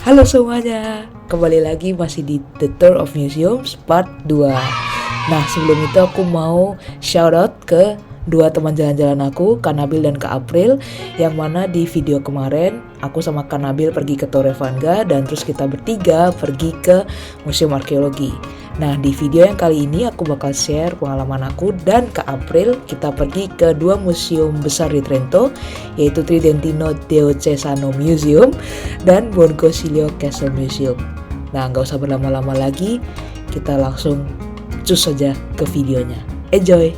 Halo semuanya, kembali lagi masih di The Tour of Museums part 2. Nah, sebelum itu aku mau shout out ke dua teman jalan-jalan aku, Kak Nabil dan Kak April, yang mana di video kemarin aku sama Kak Nabil pergi ke Torre Vanega dan terus kita bertiga pergi ke Museum Arkeologi. Nah, di video yang kali ini aku bakal share pengalaman aku dan Kak April kita pergi ke dua museum besar di Trento, yaitu Tridentino Diocesano Museum dan Buoncosilio Castle Museum. Nah, nggak usah berlama-lama lagi, kita langsung cus saja ke videonya. Enjoy!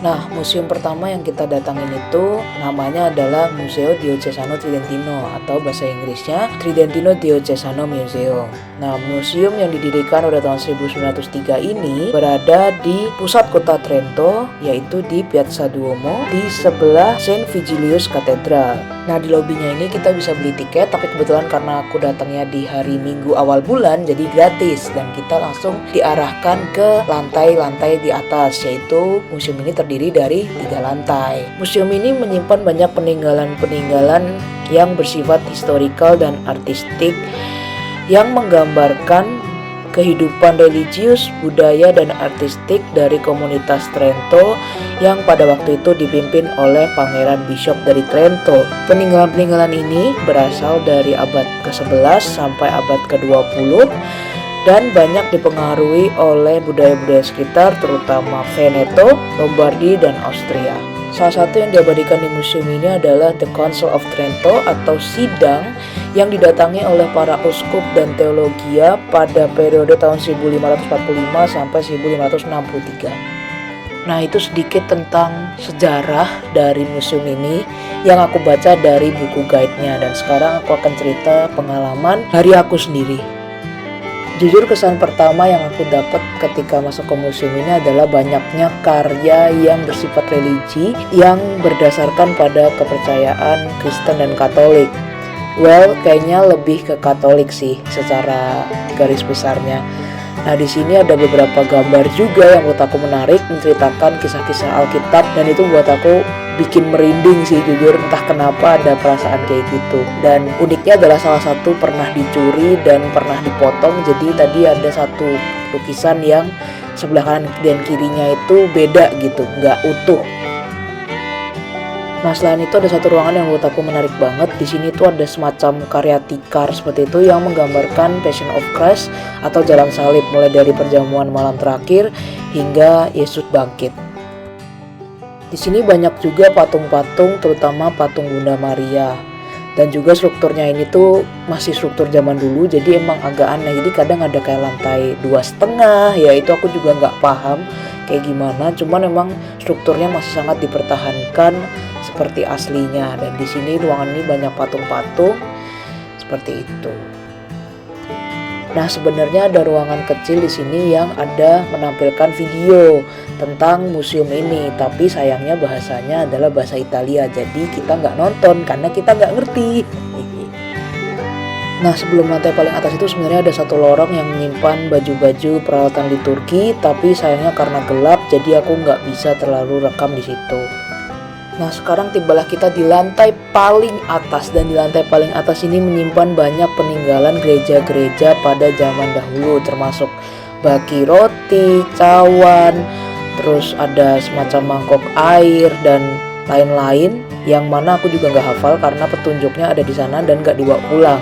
Nah, museum pertama yang kita datangin itu namanya adalah Museo Diocesano Tridentino atau bahasa Inggrisnya Tridentino Diocesano Museum. Nah, museum yang didirikan pada tahun 1903 ini berada di pusat kota Trento, yaitu di Piazza Duomo di sebelah Saint Vigilius Cathedral. Nah, di lobinya ini kita bisa beli tiket, tapi kebetulan karena aku datangnya di hari Minggu awal bulan jadi gratis dan kita langsung diarahkan ke lantai-lantai di atas, yaitu museum ini terdiri dari 3 lantai. Museum ini menyimpan banyak peninggalan-peninggalan yang bersifat historikal dan artistik yang menggambarkan kehidupan religius, budaya, dan artistik dari komunitas Trento yang pada waktu itu dipimpin oleh Pangeran Bishop dari Trento. Peninggalan-peninggalan ini berasal dari abad ke-11 sampai abad ke-20 dan banyak dipengaruhi oleh budaya-budaya sekitar, terutama Veneto, Lombardi, dan Austria. Salah satu yang diabadikan di museum ini adalah The Council of Trento atau sidang yang didatangi oleh para uskup dan teologia pada periode tahun 1545 sampai 1563. Nah, itu sedikit tentang sejarah dari museum ini yang aku baca dari buku guide-nya, dan sekarang aku akan cerita pengalaman dari aku sendiri. Jujur, kesan pertama yang aku dapat ketika masuk ke museum ini adalah banyaknya karya yang bersifat religi yang berdasarkan pada kepercayaan Kristen dan Katolik. Well, kayaknya lebih ke Katolik sih secara garis besarnya. Nah, di sini ada beberapa gambar juga yang buat aku menarik, menceritakan kisah-kisah Alkitab, dan itu buat aku bikin merinding sih, jujur entah kenapa ada perasaan kayak gitu. Dan uniknya adalah salah satu pernah dicuri dan pernah dipotong, jadi tadi ada satu lukisan yang sebelah kanan dan kirinya itu beda gitu, nggak utuh. Nah, selain itu ada satu ruangan yang menurut aku menarik banget. Di sini tuh ada semacam karya tikar seperti itu yang menggambarkan Passion of Christ atau jalan salib, mulai dari perjamuan malam terakhir hingga Yesus bangkit. Di sini banyak juga patung-patung, terutama patung Bunda Maria. Dan juga strukturnya ini tuh masih struktur zaman dulu, jadi emang agak aneh. Jadi kadang ada kayak lantai 2,5, ya itu aku juga nggak paham kayak gimana. Cuman emang strukturnya masih sangat dipertahankan seperti aslinya. Dan di sini ruangan ini banyak patung-patung seperti itu. Nah, sebenarnya ada ruangan kecil di sini yang ada menampilkan video tentang museum ini, tapi sayangnya bahasanya adalah bahasa Italia, jadi kita nggak nonton karena kita nggak ngerti. Nah, sebelum lantai paling atas itu sebenarnya ada satu lorong yang menyimpan baju-baju peralatan liturgi, tapi sayangnya karena gelap jadi aku nggak bisa terlalu rekam di situ. Nah, sekarang tibalah kita di lantai paling atas, dan di lantai paling atas ini menyimpan banyak peninggalan gereja-gereja pada zaman dahulu, termasuk baki roti, cawan, terus ada semacam mangkok air dan lain-lain yang mana aku juga nggak hafal karena petunjuknya ada di sana dan nggak dibawa pulang.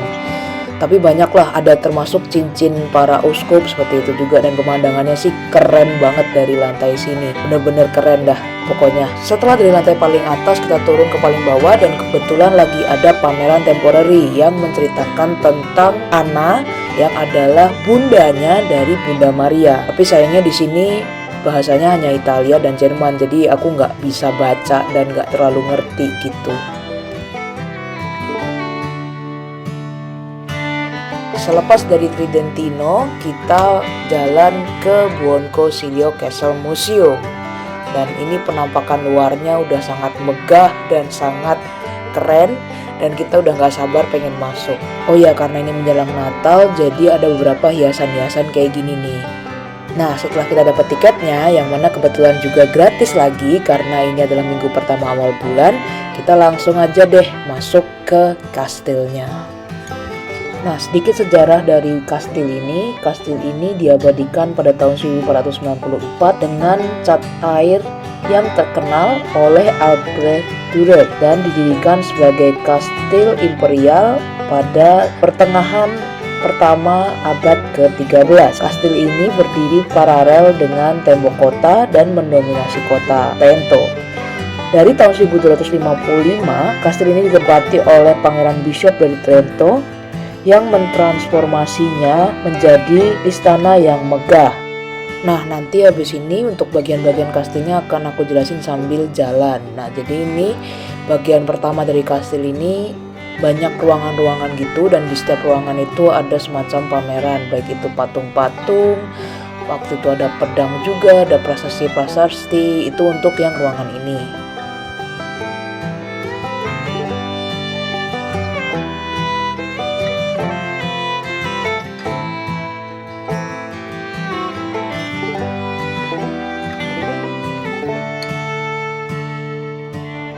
Tapi banyaklah, ada termasuk cincin para uskup seperti itu juga, dan pemandangannya sih keren banget dari lantai sini, bener-bener keren dah pokoknya. Setelah dari lantai paling atas kita turun ke paling bawah, dan kebetulan lagi ada pameran temporary yang menceritakan tentang Anna yang adalah bundanya dari Bunda Maria. Tapi sayangnya di sini bahasanya hanya Italia dan Jerman, jadi aku nggak bisa baca dan nggak terlalu ngerti gitu. Selepas dari Tridentino, kita jalan ke Buoncosilio Castle Museum. Dan ini penampakan luarnya udah sangat megah dan sangat keren, dan kita udah gak sabar pengen masuk. Oh ya, karena ini menjelang Natal, jadi ada beberapa hiasan-hiasan kayak gini nih. Nah, setelah kita dapat tiketnya, yang mana kebetulan juga gratis lagi karena ini adalah minggu pertama awal bulan, kita langsung aja deh masuk ke kastilnya. Nah, sedikit sejarah dari kastil ini. Kastil ini diabadikan pada tahun 1494 dengan cat air yang terkenal oleh Albrecht Dürer dan didirikan sebagai kastil imperial pada pertengahan pertama abad ke-13. Kastil ini berdiri paralel dengan tembok kota dan mendominasi kota Trento. Dari tahun 1255, kastil ini ditempati oleh Pangeran Bishop dari Trento yang mentransformasinya menjadi istana yang megah. Nah, nanti habis ini untuk bagian-bagian kastilnya akan aku jelasin sambil jalan. Nah, jadi ini bagian pertama dari kastil ini banyak ruangan-ruangan gitu, dan di setiap ruangan itu ada semacam pameran, baik itu patung-patung, waktu itu ada pedang juga, ada prasasti-prasasti, itu untuk yang ruangan ini.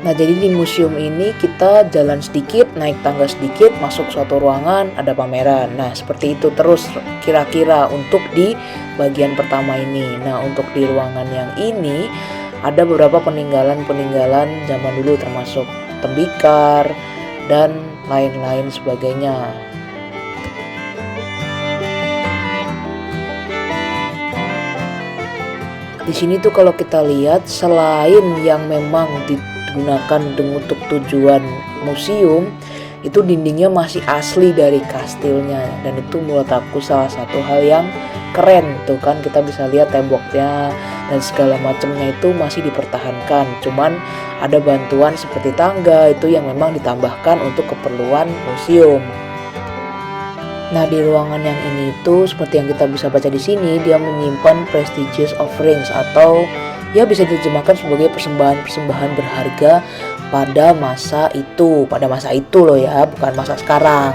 Nah, jadi di museum ini kita jalan sedikit, naik tangga sedikit, masuk suatu ruangan, ada pameran. Nah, seperti itu terus kira-kira untuk di bagian pertama ini. Nah, untuk di ruangan yang ini ada beberapa peninggalan-peninggalan zaman dulu, termasuk tembikar dan lain-lain sebagainya. Di sini tuh kalau kita lihat, selain yang memang digunakan untuk tujuan museum, itu dindingnya masih asli dari kastilnya, dan itu menurut aku salah satu hal yang keren. Tuh kan kita bisa lihat temboknya dan segala macamnya itu masih dipertahankan, cuman ada bantuan seperti tangga itu yang memang ditambahkan untuk keperluan museum. Nah, di ruangan yang ini itu seperti yang kita bisa baca di sini, dia menyimpan prestigious offerings, atau ya bisa diterjemahkan sebagai persembahan-persembahan berharga pada masa itu. Pada masa itu loh ya, bukan masa sekarang.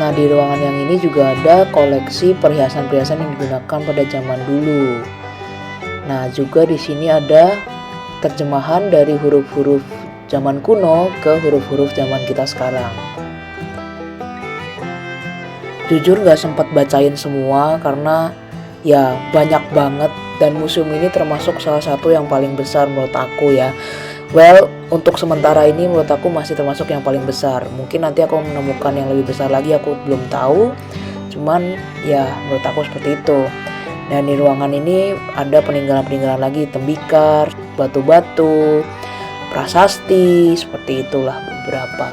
Nah, di ruangan yang ini juga ada koleksi perhiasan-perhiasan yang digunakan pada zaman dulu. Nah, juga di sini ada terjemahan dari huruf-huruf zaman kuno ke huruf-huruf zaman kita sekarang. Jujur gak sempat bacain semua karena ya banyak banget, dan museum ini termasuk salah satu yang paling besar menurut aku ya. Well, untuk sementara ini menurut aku masih termasuk yang paling besar. Mungkin nanti aku menemukan yang lebih besar lagi, aku belum tahu. Cuman ya menurut aku seperti itu. Dan di ruangan ini ada peninggalan-peninggalan lagi, tembikar, batu-batu, prasasti, seperti itulah beberapa.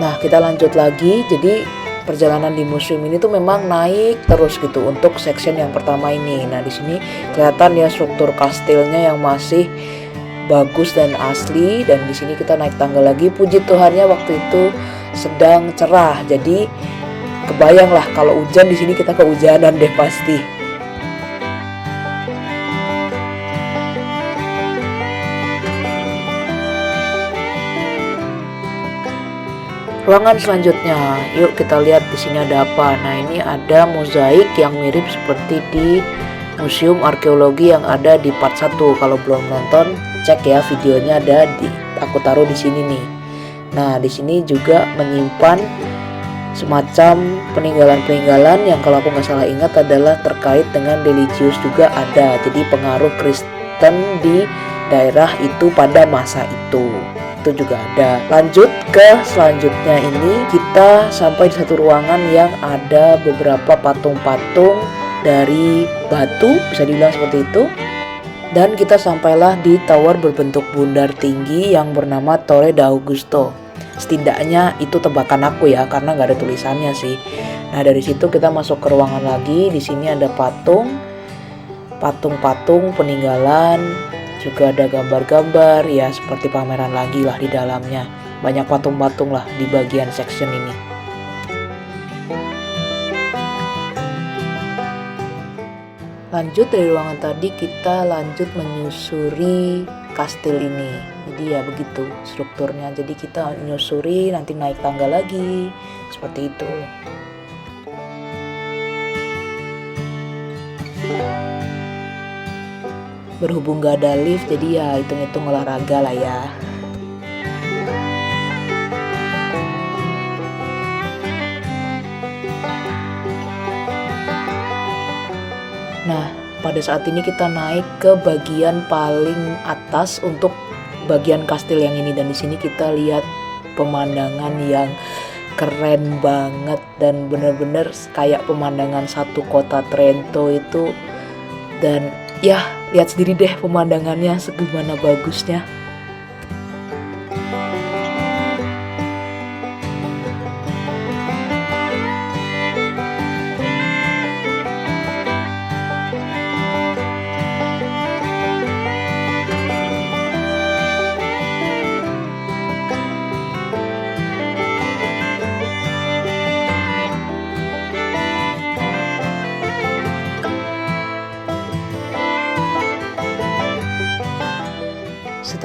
Nah, kita lanjut lagi. Jadi perjalanan di museum ini tuh memang naik terus gitu untuk section yang pertama ini. Nah, di sini kelihatan ya struktur kastilnya yang masih bagus dan asli, dan di sini kita naik tangga lagi. Puji Tuhannya waktu itu sedang cerah, jadi kebayang lah kalau hujan di sini kita kehujanan deh pasti. Ruangan selanjutnya, yuk kita lihat di sini ada apa. Nah, ini ada mozaik yang mirip seperti di Museum Arkeologi yang ada di part 1. Kalau belum nonton, cek ya videonya, ada aku taruh di sini nih. Nah, di sini juga menyimpan semacam peninggalan-peninggalan yang kalau aku nggak salah ingat adalah terkait dengan religius juga ada. Jadi pengaruh Kristen di daerah itu pada masa itu juga ada. Lanjut ke selanjutnya, ini kita sampai di satu ruangan yang ada beberapa patung-patung dari batu, bisa dibilang seperti itu. Dan kita sampailah di tower berbentuk bundar tinggi yang bernama Torre d'Augusto. Setidaknya itu tebakan aku ya, karena nggak ada tulisannya sih. Nah, dari situ kita masuk ke ruangan lagi. Di sini ada patung-patung peninggalan, juga ada gambar-gambar ya, seperti pameran lagi lah di dalamnya. Banyak patung-patung lah di bagian section ini. Lanjut dari ruangan tadi kita lanjut menyusuri kastil ini. Jadi ya begitu strukturnya. Jadi kita menyusuri, nanti naik tangga lagi, seperti itu. Berhubung gak ada lift, jadi ya hitung-hitung olahraga lah ya. Nah, pada saat ini kita naik ke bagian paling atas untuk bagian kastil yang ini, dan di sini kita lihat pemandangan yang keren banget dan bener-bener kayak pemandangan satu kota Trento itu. Dan ya, lihat sendiri deh pemandangannya segimana bagusnya.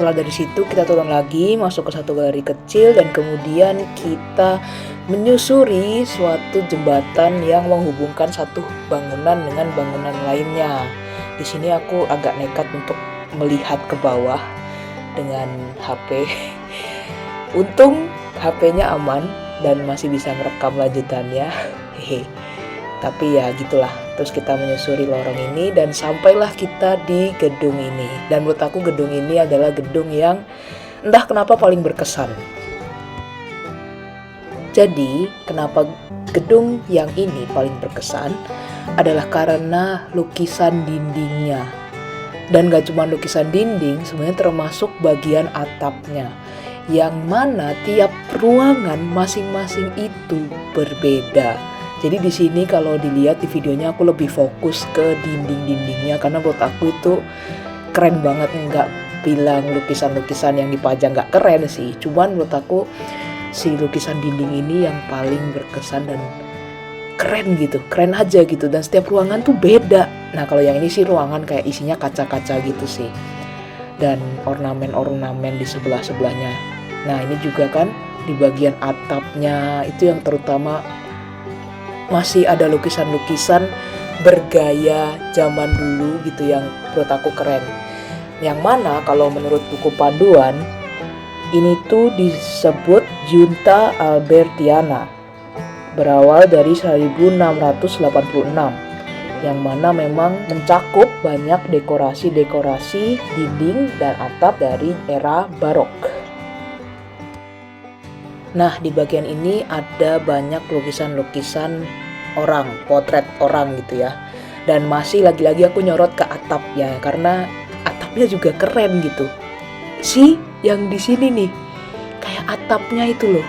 Setelah dari situ kita turun lagi, masuk ke satu galeri kecil, dan kemudian kita menyusuri suatu jembatan yang menghubungkan satu bangunan dengan bangunan lainnya. Di sini aku agak nekat untuk melihat ke bawah dengan HP. Untung HP-nya aman dan masih bisa merekam lanjutannya. Hehe. Tapi ya gitulah, terus kita menyusuri lorong ini dan sampailah kita di gedung ini. Dan menurut aku gedung ini adalah gedung yang entah kenapa paling berkesan. Jadi kenapa gedung yang ini paling berkesan adalah karena lukisan dindingnya. Dan gak cuma lukisan dinding, sebenarnya termasuk bagian atapnya, yang mana tiap ruangan masing-masing itu berbeda. Jadi di sini kalau dilihat di videonya aku lebih fokus ke dinding-dindingnya, karena menurut aku itu keren banget. Nggak bilang lukisan-lukisan yang dipajang nggak keren sih, cuman menurut aku si lukisan dinding ini yang paling berkesan dan keren gitu, keren aja gitu. Dan setiap ruangan tuh beda. Nah kalau yang ini sih ruangan kayak isinya kaca-kaca gitu sih, dan ornamen-ornamen di sebelah-sebelahnya. Nah ini juga kan di bagian atapnya itu yang terutama masih ada lukisan-lukisan bergaya zaman dulu gitu yang menurut aku keren. Yang mana kalau menurut buku panduan ini tuh disebut Junta Albertiana, berawal dari 1686, yang mana memang mencakup banyak dekorasi-dekorasi dinding dan atap dari era barok. Nah, di bagian ini ada banyak lukisan-lukisan orang, potret orang gitu ya. Dan masih lagi-lagi aku nyorot ke atapnya karena atapnya juga keren gitu. Yang di sini nih, kayak atapnya itu loh.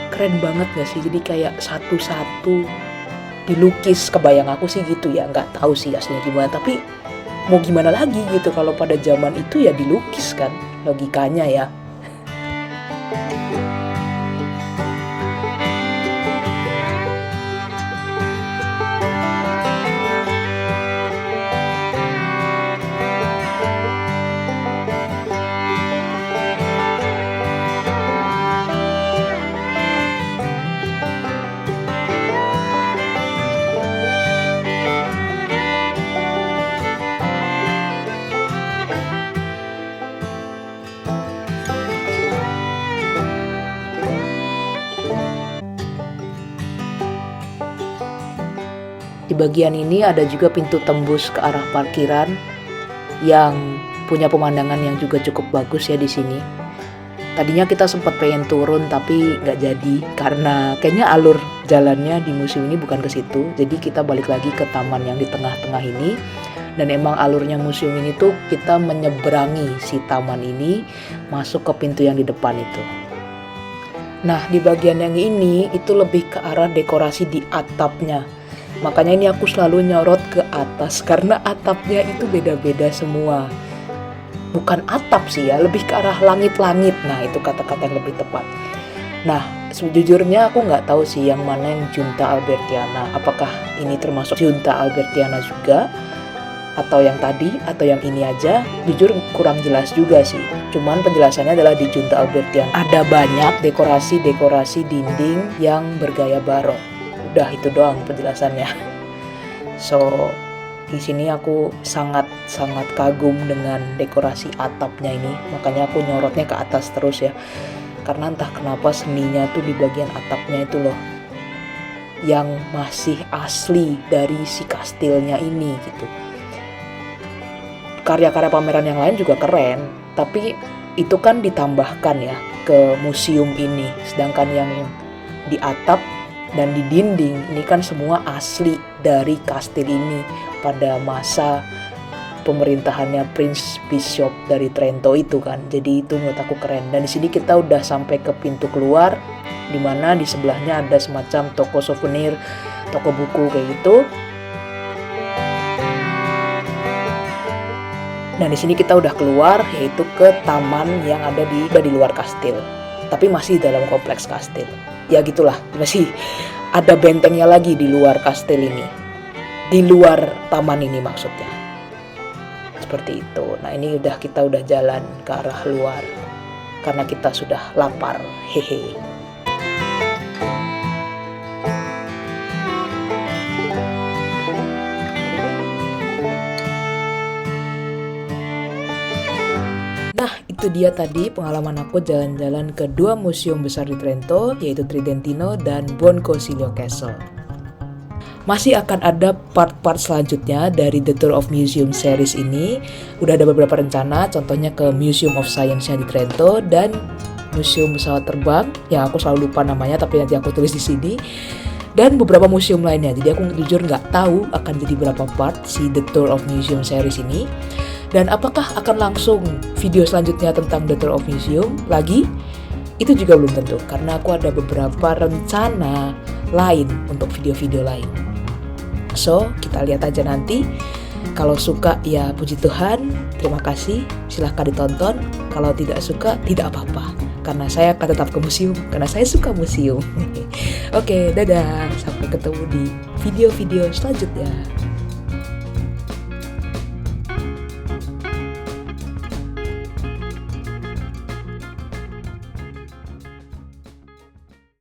Keren banget gak sih? Jadi kayak satu-satu dilukis, kebayang aku sih gitu ya. Nggak tahu sih aslinya gimana, tapi mau gimana lagi gitu kalau pada zaman itu ya dilukis kan, logikanya ya. Di bagian ini ada juga pintu tembus ke arah parkiran yang punya pemandangan yang juga cukup bagus ya di sini. Tadinya kita sempat pengen turun tapi nggak jadi karena kayaknya alur jalannya di museum ini bukan ke situ. Jadi kita balik lagi ke taman yang di tengah-tengah ini. Dan emang alurnya museum ini tuh kita menyeberangi si taman ini masuk ke pintu yang di depan itu. Nah di bagian yang ini itu lebih ke arah dekorasi di atapnya. Makanya ini aku selalu nyorot ke atas karena atapnya itu beda-beda semua. Bukan atap sih ya, lebih ke arah langit-langit. Nah itu kata-kata yang lebih tepat. Nah sejujurnya aku nggak tahu sih yang mana yang Junta Albertiana. Apakah ini termasuk Junta Albertiana juga atau yang tadi atau yang ini aja, jujur kurang jelas juga sih. Cuman penjelasannya adalah di Junta Albertian ada banyak dekorasi-dekorasi dinding yang bergaya barok. Udah itu doang penjelasannya. So di sini aku sangat kagum dengan dekorasi atapnya ini, makanya aku nyorotnya ke atas terus ya. Karena entah kenapa seninya tuh di bagian atapnya itu loh, yang masih asli dari si kastilnya ini gitu. Karya-karya pameran yang lain juga keren, tapi itu kan ditambahkan ya ke museum ini. Sedangkan yang di atap dan di dinding ini kan semua asli dari kastil ini pada masa pemerintahannya Prince Bishop dari Trento itu kan. Jadi itu menurut aku keren. Dan di sini kita udah sampai ke pintu keluar, di mana di sebelahnya ada semacam toko souvenir, toko buku kayak gitu. Nah di sini kita udah keluar, yaitu ke taman yang ada di luar kastil, tapi masih dalam kompleks kastil. Ya gitulah, masih ada bentengnya lagi di luar kastil ini, di luar taman ini maksudnya. Seperti itu. Nah ini kita udah jalan ke arah luar karena kita sudah lapar. Hehe. Nah, itu dia tadi pengalaman aku jalan-jalan ke dua museum besar di Trento, yaitu Tridentino dan Buonconsiglio Castle. Masih akan ada part-part selanjutnya dari The Tour of Museum series ini. Udah ada beberapa rencana, contohnya ke Museum of Science-nya di Trento dan Museum Pesawat Terbang, yang aku selalu lupa namanya, tapi nanti aku tulis di sini. Dan beberapa museum lainnya, jadi aku jujur nggak tahu akan jadi berapa part si The Tour of Museum series ini. Dan apakah akan langsung video selanjutnya tentang The Tour of Museum lagi? Itu juga belum tentu, karena aku ada beberapa rencana lain untuk video-video lain. So, kita lihat aja nanti. Kalau suka ya puji Tuhan, terima kasih, silahkan ditonton. Kalau tidak suka, tidak apa-apa, karena saya akan tetap ke museum, karena saya suka museum. Oke, dadah, sampai ketemu di video-video selanjutnya.